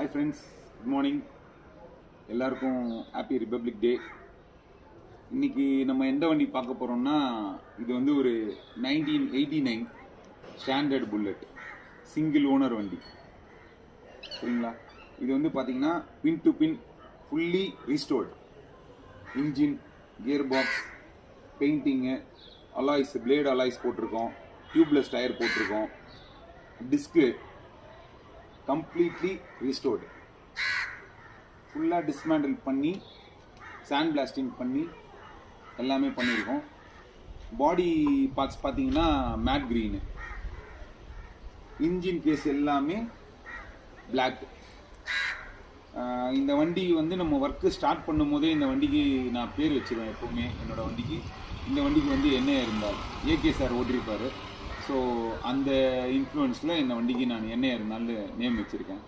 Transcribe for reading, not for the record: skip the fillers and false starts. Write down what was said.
Hi friends, good morning. எல்லாருக்கும் happy republic டே. இன்னைக்கு நம்ம எந்த வண்டி பார்க்க போகிறோம்னா, இது வந்து ஒரு 1989 ஸ்டாண்டர்ட் புல்லட் சிங்கிள் ஓனர் வண்டி. சரிங்களா? இது வந்து பார்த்தீங்கன்னா pin to pin fully restored. Engine, gear box, painting, alloys, plate alloys போட்டிருக்கோம், டியூப்லெஸ் டயர் போட்டிருக்கோம், டிஸ்க்கு கம்ப்ளீட்லி ரீஸ்டோர்டு. ஃபுல்லாக டிஸ்மேண்டில் பண்ணி சாண்ட் பிளாஸ்டிங் பண்ணி எல்லாமே பண்ணியிருக்கோம். பாடி பார்ட்ஸ் பார்த்தீங்கன்னா மேட் க்ரீனு, இன்ஜின் கேஸ் எல்லாமே பிளாக். இந்த வண்டி வந்து நம்ம ஒர்க்கு ஸ்டார்ட் பண்ணும் போதே இந்த வண்டிக்கு நான் பேர் வச்சுருவேன் எப்போவுமே. என்னோடய வண்டிக்கு, இந்த வண்டிக்கு வந்து என்ஐ இருந்தார், ஏகே சார் ஓட்டிருப்பார். ஸோ அந்த இன்ஃப்ளூயன்ஸில் இந்த வண்டிக்கு நான் என்ஐ இருந்தாலும் நேம் வச்சுருக்கேன்.